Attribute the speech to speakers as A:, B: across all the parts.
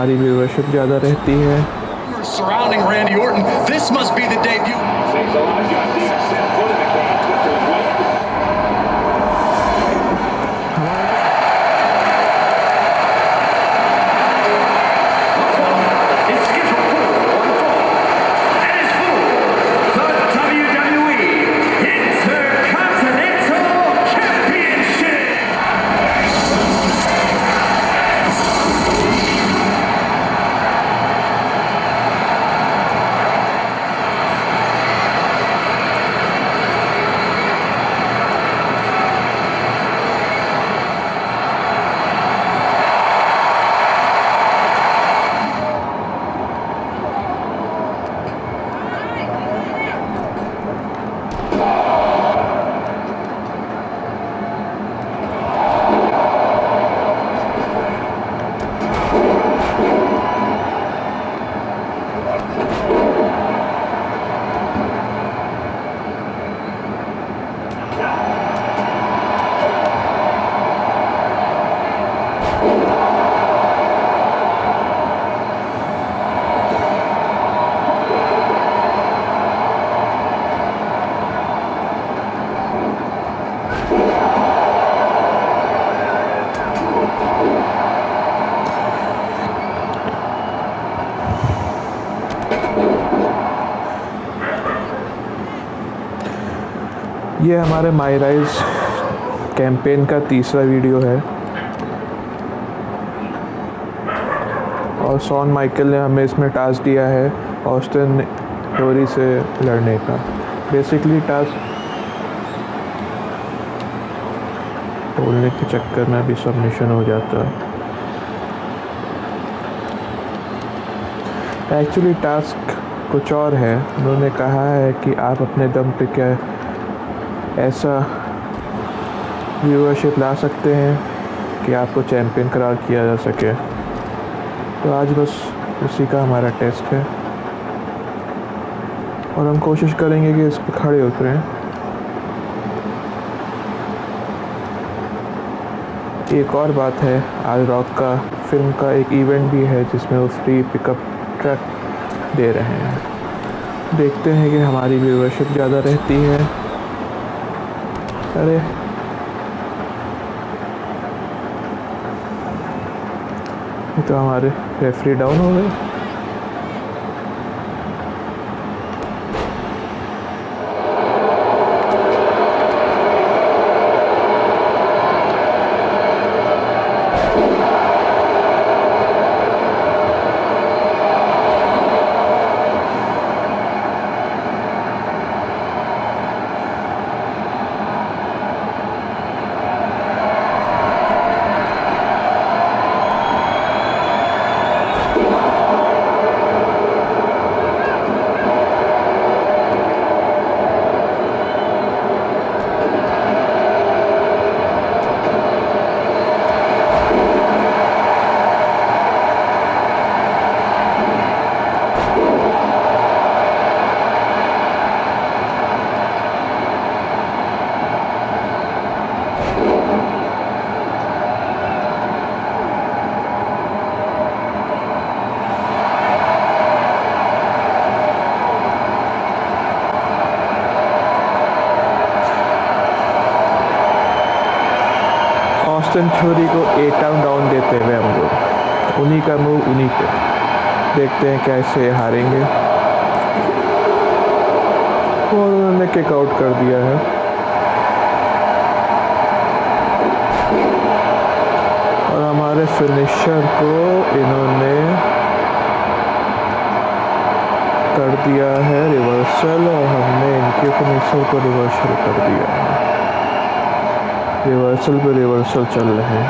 A: हमारी व्यूअरशिप ज़्यादा रहती है।
B: Surrounding Randy Orton, this must be the debut.
C: Thanks a lot. Got the set foot in the crowd quicker as well.
D: It's scheduled for one fall. And it's for the WWE Intercontinental Championship.
A: ये हमारे माई rise campaign का तीसरा video है और Shawn Michael ने हमें इसमें task दिया है ऑस्टिन थ्योरी से लड़ने का। बेसिकली टास्क तोड़ने के चक्कर में भी सबमिशन हो जाता है। एक्चुअली टास्क कुछ और है। उन्होंने कहा है कि आप अपने दम पे क्या ऐसा व्यूअरशिप ला सकते हैं कि आपको चैम्पियन करार किया जा सके। तो आज बस उसी का हमारा टेस्ट है और हम कोशिश करेंगे कि इस पर खड़े उतरें। एक और बात है, आज रॉक का फिल्म का एक इवेंट भी है जिसमें वो फ्री पिकअप ट्रक दे रहे हैं। देखते हैं कि हमारी व्यूअरशिप ज़्यादा रहती है। अरे ये तो हमारे रेफरी डाउन हो गए। ऑस्टिन थ्योरी को 8 डाउन देते हुए हम लोग उन्हीं का मूव उन्हीं पे देखते हैं कैसे हारेंगे। और उन्होंने किक आउट कर दिया है। और हमारे फिनिशर को इन्होंने कर दिया है रिवर्सल और हमने इनके फिनिशर को रिवर्सल कर दिया है। रिवर्सल पे रिवर्सल चल रहे हैं।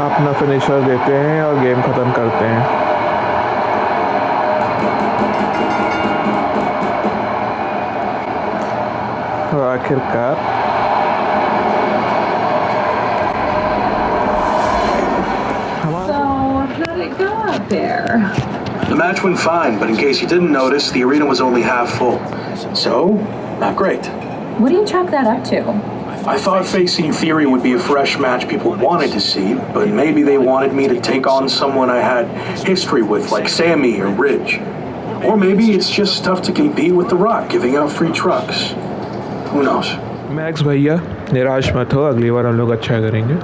A: अपना फिनिशर देते हैं और गेम ख़त्म करते हैं। और आखिरकार
B: The match went fine, but in case you didn't notice, the arena was only half full. So, not great.
E: What do you chalk that up to?
F: I thought facing Theory would be a fresh match people wanted to see, but maybe they wanted me to take on someone I had history with, like Sammy or Ridge. Or maybe it's just tough to compete with The Rock, giving out free trucks. Who knows?
A: Max भैया निराश मत हो, अगली बार हम लोग अच्छा करेंगे।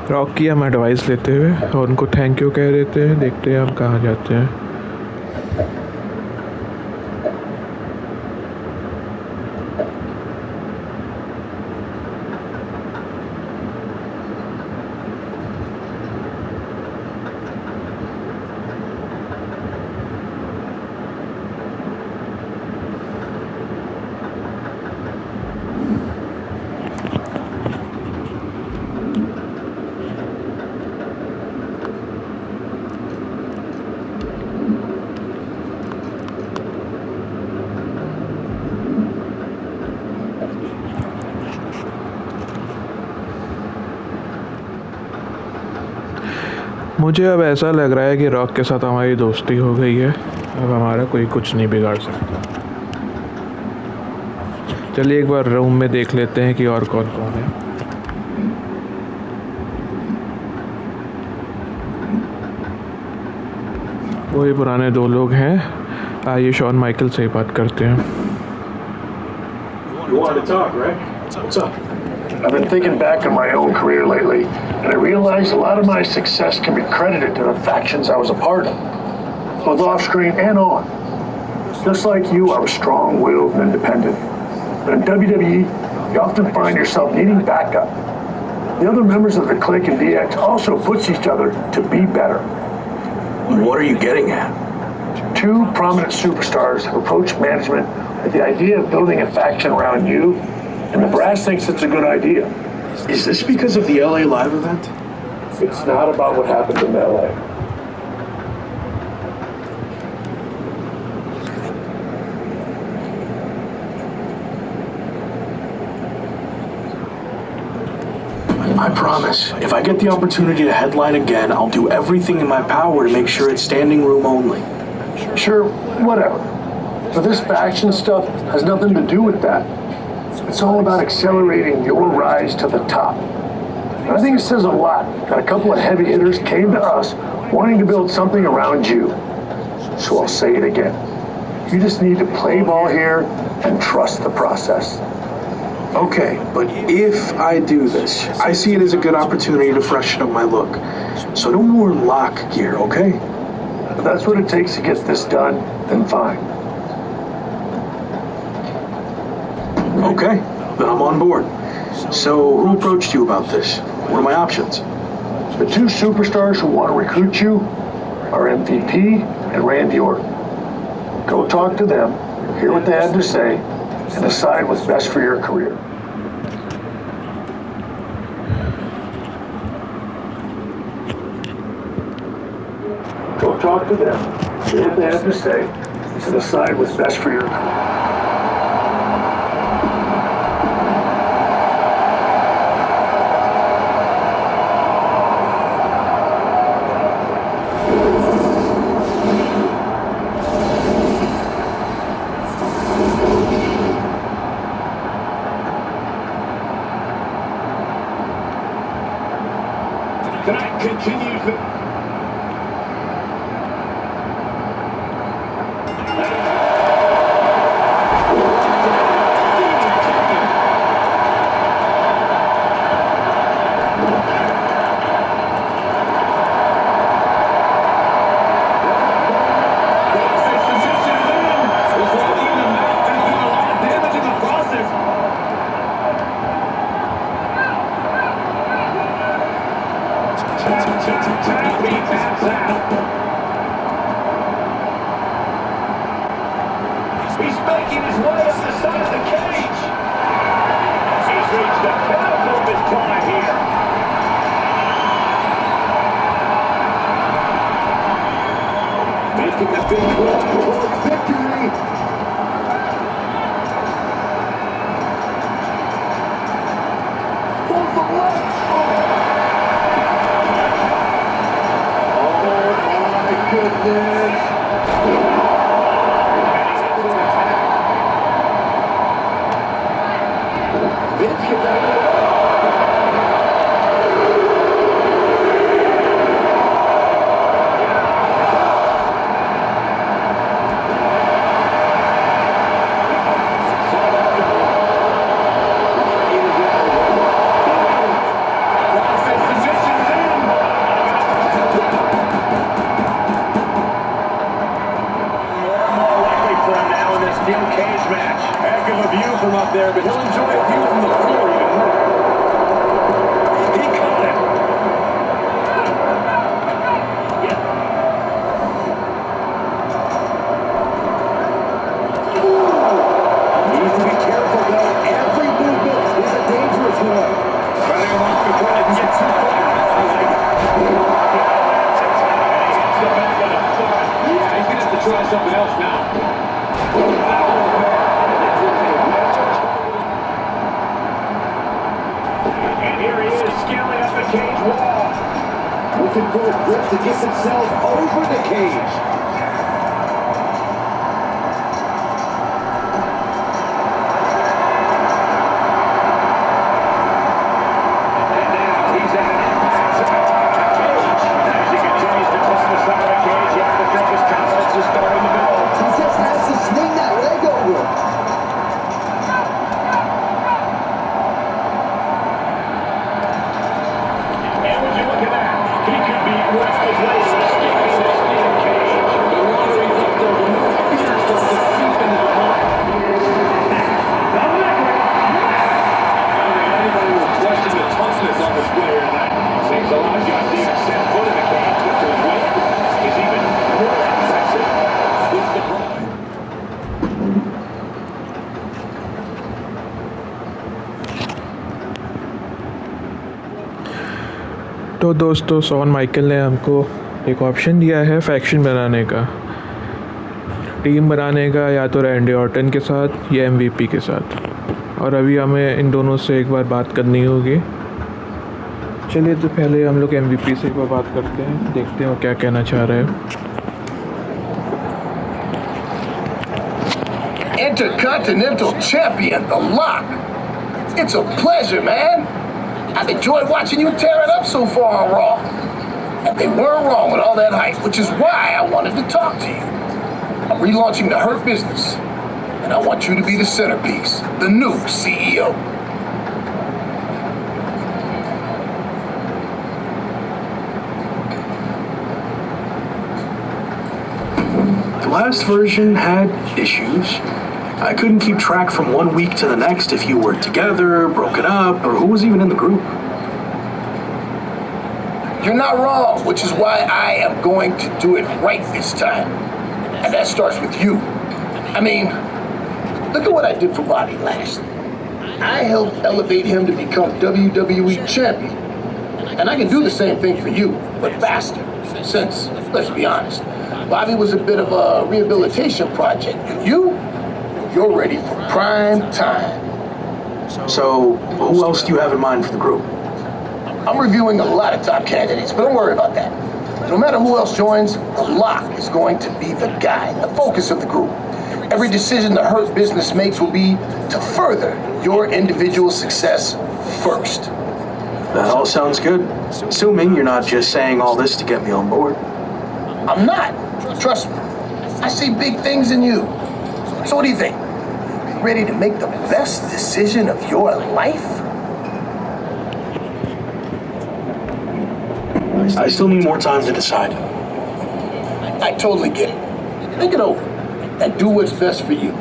A: Rock की हम एडवाइस लेते हुए और उनको थैंक यू कह देते हैं। देखते हैं हम कहाँ जाते हैं। मुझे अब ऐसा लग रहा है कि रॉक के साथ हमारी दोस्ती हो गई है, अब हमारा कोई कुछ नहीं बिगाड़ सकता। चलिए एक बार रूम में देख लेते हैं कि और कौन कौन है। वही पुराने दो लोग हैं। आइए शॉन माइकल से ही बात करते हैं।
C: You wanted to talk, right? What's up?
G: I've been thinking back on my own career lately, and I realized a lot of my success can be credited to the factions I was a part of, both off screen and on. Just like you, I was strong-willed and independent. But in WWE, you often find yourself needing backup. The other members of the clique in DX also push each other to be better.
F: What are you getting at?
G: Two prominent superstars have approached management with the idea of building a faction around you, and the brass thinks it's a good idea.
F: Is this because of the LA Live event?
G: It's not about what happened in LA.
F: I promise, if I get the opportunity to headline again, I'll do everything in my power to make sure it's standing room only.
G: Sure, whatever. But this faction stuff has nothing to do with that. It's all about accelerating your rise to the top. And I think it says a lot that a couple of heavy hitters came to us wanting to build something around you. So I'll say it again. You just need to play ball here and trust the process.
F: Okay, but if I do this, I see it as a good opportunity to freshen up my look. So no more lock gear, okay?
G: If that's what it takes to get this done, then fine.
F: Okay, then I'm on board. So who approached you about this? What are my options?
G: The two superstars who want to recruit you are MVP and Randy Orton. Go talk to them, hear what they have to say, and decide what's best for your career. Go talk to them, hear what they have to say, and decide what's best for your career.
C: Tonight continues the...
D: Tag team taps out. He's making his way up the side of the cage. He's reached the pinnacle of his climb here. Making the big walk towards victory. For the leg. Oh my goodness. Vince gets out of the way. Steel cage match. Heck of a view from up there, but he'll enjoy a view from the floor even more. He caught him. Needs to be careful though. Every movement is a dangerous one. Running him off before they can get too far. Yeah, he's gonna have to try something else now. And here he is scaling up the cage wall. Looking for a grip to get himself over the cage. And now he's at it. As he continues to climb the side of the cage, you have to think his confidence is starting to build.
E: He just has to swing that leg over.
D: And would you look at that? He could be breathlessly escaping this steel cage. The lottery looked over. Fear starts to seep into the mind. I don't think anybody will question the toughness on display here tonight. Seems a lot of guys even set foot in the cage, but their weight is even more impressive. With the pride.
A: तो दोस्तों Shawn Michael ने हमको एक option दिया है faction बनाने का, team बनाने का, या तो रैंडी ऑर्टन के साथ या एमवीपी के साथ। और अभी हमें इन दोनों से एक बार बात करनी होगी। चलिए तो पहले हम लोग एमवीपी से एक बार बात करते हैं, देखते हैं वो क्या कहना चाह रहे हैं।
H: Intercontinental Champion, The Lock. It's a pleasure, man. I've enjoyed watching you tear it up so far on Raw. And they weren't wrong with all that hype, which is why I wanted to talk to you. I'm relaunching the Hurt Business, and I want you to be the centerpiece, the new CEO.
F: The last version had issues. I couldn't keep track from one week to the next if you were together, broken up, or who was even in the group.
H: You're not wrong, which is why I am going to do it right this time. And that starts with you. I mean, look at what I did for Bobby Lashley. I helped elevate him to become WWE Champion. And I can do the same thing for you, but faster. Since, let's be honest, Bobby was a bit of a rehabilitation project. And you're ready for prime time.
F: So, who else do you have in mind for the group?
H: I'm reviewing a lot of top candidates, but don't worry about that. No matter who else joins, The Lock is going to be the guy, the focus of the group. Every decision the Hurt Business makes will be to further your individual success first.
F: That all sounds good. Assuming you're not just saying all this to get me on board.
H: I'm not. Trust me. I see big things in you. So what do you think? Ready to make the best decision of your life?
F: I still need more time to decide.
H: I totally get it. Think it over and do what's best for you.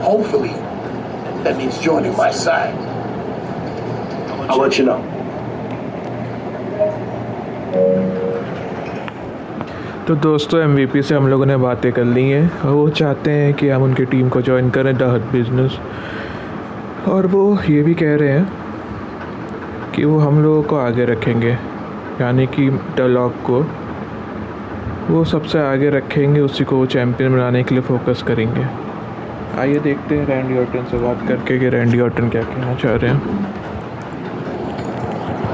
H: Hopefully, that means joining my side.
F: I'll let you know.
A: तो दोस्तों MVP से हम लोगों ने बातें कर ली हैं और वो चाहते हैं कि हम उनकी टीम को ज्वाइन करें द हट बिजनेस, और वो ये भी कह रहे हैं कि वो हम लोगों को आगे रखेंगे, यानी कि द लॉक को वो सबसे आगे रखेंगे, उसी को चैम्पियन बनाने के लिए फोकस करेंगे। आइए देखते हैं रैंडी ऑर्टन से बात करके कि रैंडी ऑर्टन क्या कहना चाह रहे हैं।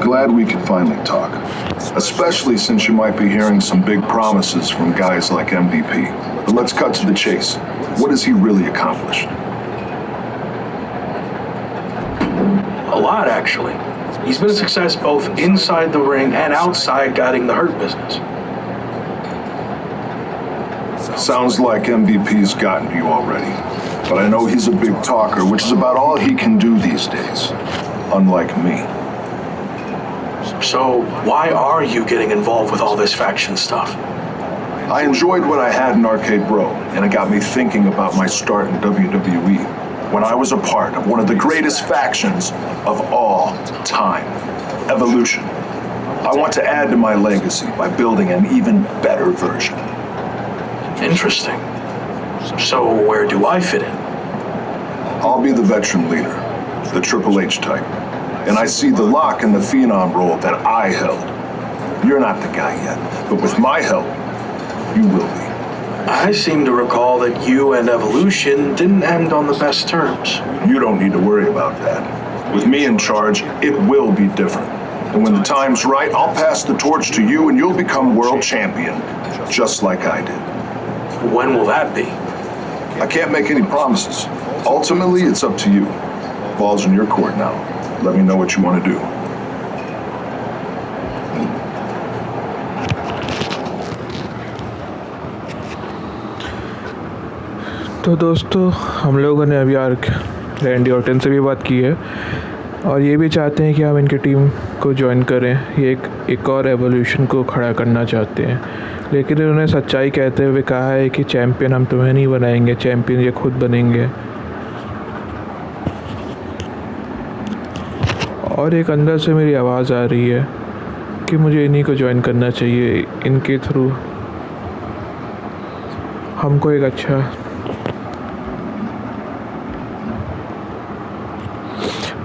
I: Glad we could finally talk, especially since you might be hearing some big promises from guys like MVP. But let's cut to the chase. What has he really accomplished?
F: A lot, actually. He's been a success both inside the ring and outside guiding the Hurt business.
I: Sounds like MVP's gotten to you already. But I know he's a big talker, which is about all he can do these days. Unlike me.
F: So, why are you getting involved with all this faction stuff?
I: I enjoyed what I had in Arcade Bro, and it got me thinking about my start in WWE, when I was a part of one of the greatest factions of all time, Evolution. I want to add to my legacy by building an even better version.
F: Interesting. So, where do I fit in?
I: I'll be the veteran leader, the Triple H type. And I see the Lock and the Phenom role that I held. You're not the guy yet, but with my help, you will be.
F: I seem to recall that you and Evolution didn't end on the best terms.
I: You don't need to worry about that. With me in charge, it will be different. And when the time's right, I'll pass the torch to you and you'll become world champion, just like I did.
F: When will that be?
I: I can't make any promises. Ultimately, it's up to you. Ball's in your court now. Let me know what you want to do.
A: तो दोस्तों हम लोगों ने अभी यार Randy Orton से भी बात की है और ये भी चाहते हैं कि हम इनकी टीम को ज्वाइन करें। ये एक और एवोल्यूशन को खड़ा करना चाहते हैं, लेकिन उन्होंने सच्चाई कहते हुए कहा है कि चैम्पियन हम तुम्हें नहीं बनाएंगे, चैम्पियन ये खुद बनेंगे। और एक अंदर से मेरी आवाज़ आ रही है कि मुझे इन्हीं को ज्वाइन करना चाहिए, इनके थ्रू हमको एक अच्छा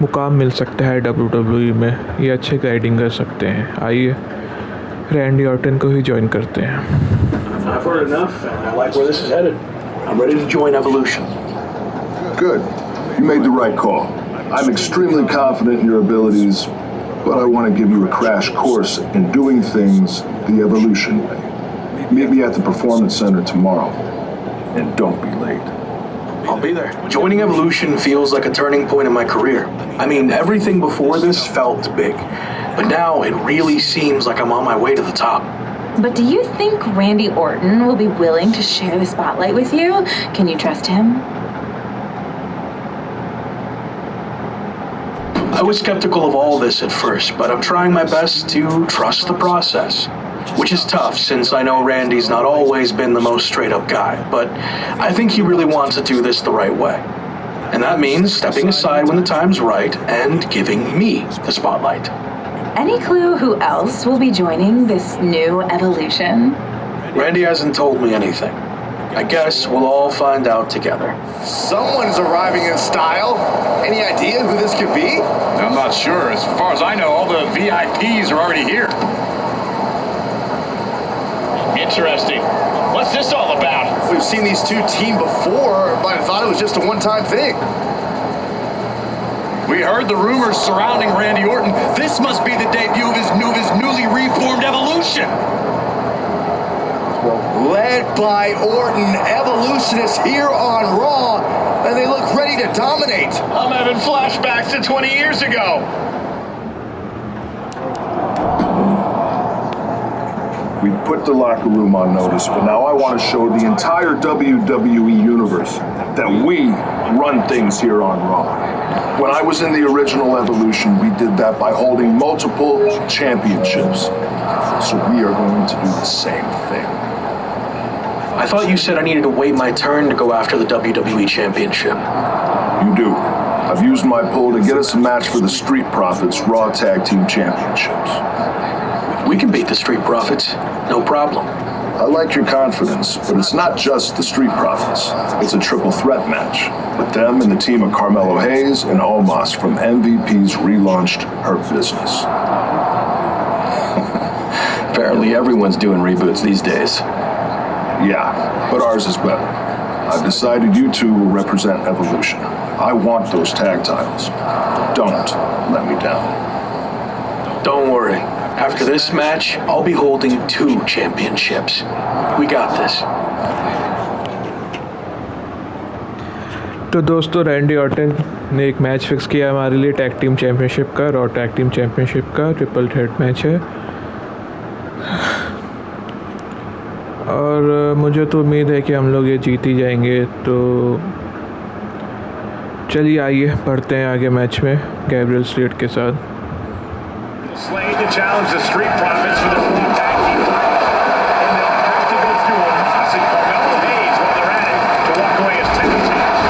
A: मुकाम मिल सकता है WWE में, ये अच्छे गाइडिंग कर सकते हैं। आइए रैंडी ऑर्टन को ही ज्वाइन करते हैं।
F: I've heard enough, and I like where this is headed. I'm ready to join Evolution.
I: Good. You made the right call. I'm extremely confident in your abilities, but I want to give you a crash course in doing things the Evolution way. Meet me at the Performance Center tomorrow, and don't be late.
F: I'll be there. Joining Evolution feels like a turning point in my career. I mean, everything before this felt big, but now it really seems like I'm on my way to the top.
J: But do you think Randy Orton will be willing to share the spotlight with you? Can you trust him?
F: I was skeptical of all this at first, but I'm trying my best to trust the process. Which is tough, since I know Randy's not always been the most straight-up guy, but I think he really wants to do this the right way. And that means stepping aside when the time's right and giving me the spotlight.
J: Any clue who else will be joining this new evolution?
F: Randy hasn't told me anything. I guess we'll all find out together.
H: Someone's arriving in style. Any idea who this could be?
B: I'm not sure. As far as I know, all the VIPs are already here. Interesting. What's this all about?
H: We've seen these two team before, but I thought it was just a one-time thing.
B: We heard the rumors surrounding Randy Orton. This must be the debut of his newly reformed Evolution.
H: Led by Orton, Evolution is here on Raw, and they look ready to dominate.
B: I'm having flashbacks to 20 years ago.
I: We put the locker room on notice, but now I want to show the entire WWE universe that we run things here on Raw. When I was in the original Evolution, we did that by holding multiple championships. So we are going to do the same thing.
F: I thought you said I needed to wait my turn to go after the WWE Championship.
I: You do. I've used my pull to get us a match for the Street Profits Raw Tag Team Championships.
F: We can beat the Street Profits, no problem.
I: I like your confidence, but it's not just the Street Profits. It's a triple threat match with them and the team of Carmelo Hayes and Omos from MVP's relaunched Hurt Business.
F: Apparently everyone's doing reboots these days.
I: Yeah, but ours is better. I've decided you two will represent Evolution. I want those tag titles. Don't let me down.
F: Don't worry. After this match, I'll be holding 2 championships. We got this.
A: तो दोस्तों Randy Orton ने एक match fix किया हमारे लिए tag team championship का, और tag team championship का ट्रिपल थ्रेट मैच है। और मुझे तो उम्मीद है कि हम लोग ये जीत ही जाएंगे। तो चलिए आइए बढ़ते हैं आगे मैच में गैब्रियल स्लेट के साथ।
D: Slade to challenge the Street Profits for the tag team title. And they'll have to go through Omos and Carmelo Hayes while they're at it to walk away as tag champs.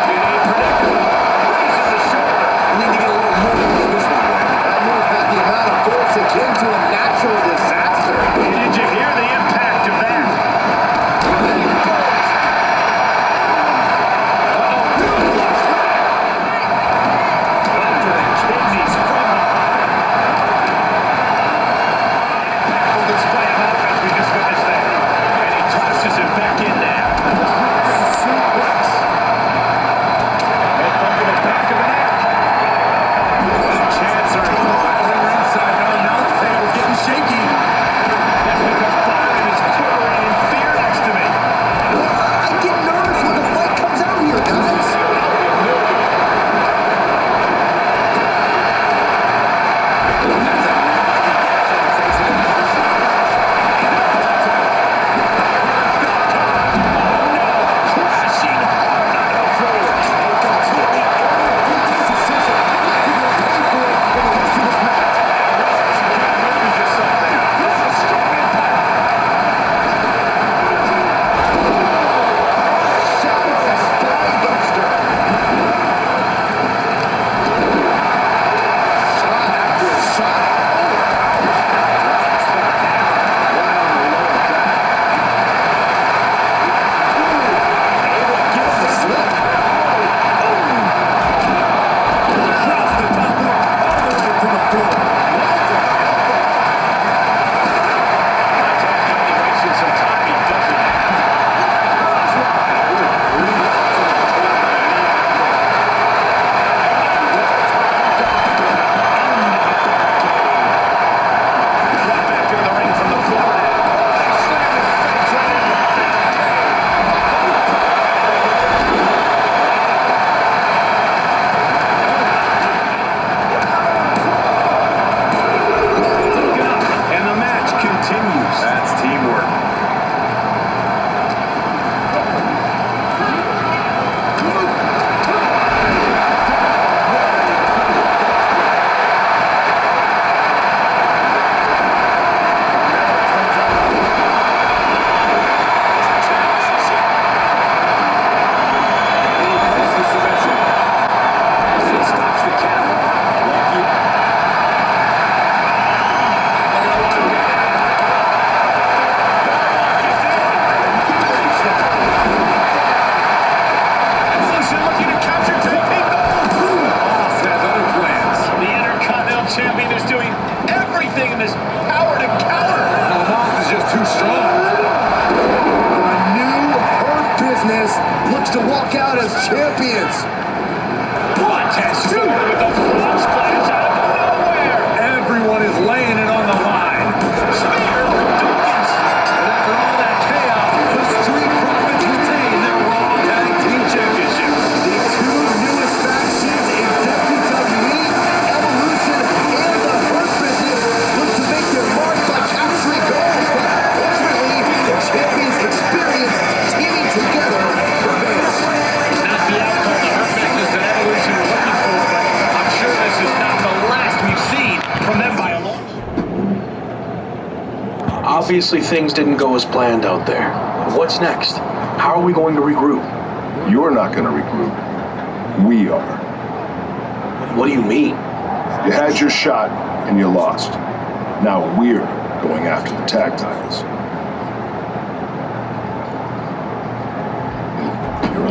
H: We need to get a little more than this one. I know that the amount of force akin to a natural disaster.
D: Did you hear the impact of that?
H: to walk out as champions.
D: What has started with a frog splash out of nowhere?
H: Everyone is laying it on the line.
D: Spear from Dawkins.
H: And after all that chaos, the Street Profits retain their Raw Tag Team Championship. The two newest factions in WWE, Evolution and the Hurt Business, look to make their mark by capturing gold. But ultimately, the champions' experience teaming together prevails.
D: Not the outcome the Hurt Business and Evolution were looking for, but I'm sure this is not the last we've seen from them by a long shot.
F: Obviously, things didn't go as planned out there. What's next? How are we going to regroup?
I: You're not going to regroup. We are.
F: What do you mean?
I: You had your shot and you lost. Now we're going after the tag titles.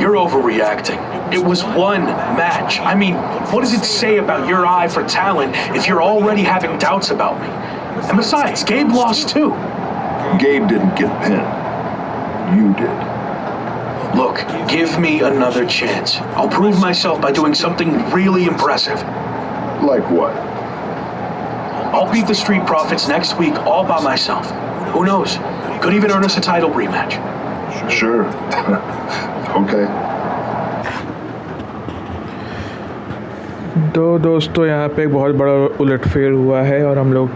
F: You're overreacting. It was one match. I mean, what does it say about your eye for talent if you're already having doubts about me? And besides, Gabe lost too.
I: Gabe didn't get pinned. You did.
F: Look, give me another chance. I'll prove myself by doing something really impressive.
I: Like what?
F: I'll beat the Street Profits next week all by myself. Who knows? Could even earn us a title rematch.
I: Sure. Okay.
A: तो दोस्तों यहाँ पे एक बहुत बड़ा उलटफेर हुआ है और हम लोग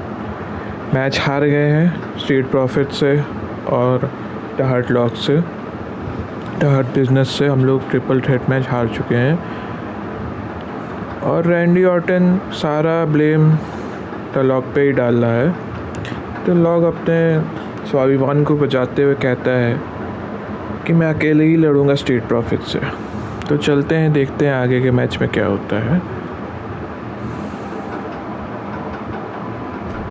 A: मैच हार गए हैं स्ट्रीट प्रॉफिट से और द हर्ट लॉक से। द हर्ट बिजनेस से हम लोग ट्रिपल थ्रेट मैच हार चुके हैं और रैंडी ऑर्टन सारा ब्लेम द लॉक पे ही डाल रहा है। तो लॉक अपने स्वाभिमान को बचाते हुए कहता है कि मैं अकेले ही लड़ूंगा स्ट्रीट प्रॉफिट से। तो चलते हैं, देखते हैं आगे के मैच में क्या होता है।